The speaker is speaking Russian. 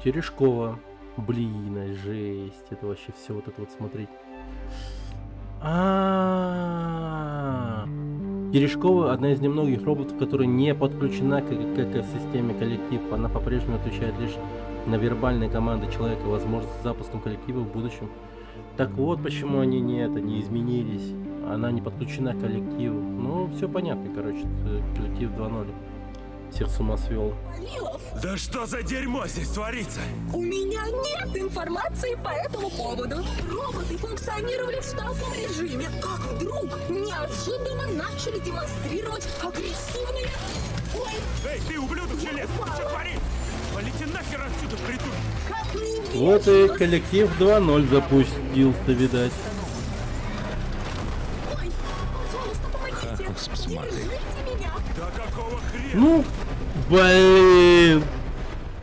Терешкова. Блин, жесть. Это вообще все вот это вот смотреть. Терешкова одна из немногих роботов, которая не подключена к системе коллектив. Она по-прежнему отвечает лишь на вербальные команды человека, возможность с запуском коллектива в будущем. Так вот, почему они не изменились. Она не подключена к коллективу. Ну, все понятно, короче. Коллектив 2.0. Всех с ума свел. Да что за дерьмо здесь творится? У меня нет информации по этому поводу. Роботы функционировали в штатном режиме, как вдруг неожиданно начали демонстрировать агрессивные... Ой, Эй, ты, ублюдок железный, ты что творишь? Полети нахер отсюда, придурок! как невежливо. Вот и коллектив 2.0 запустился, видать. Ой, пожалуйста, помогите. посмотри. Держите меня. Да какого хрена? Ну, блин.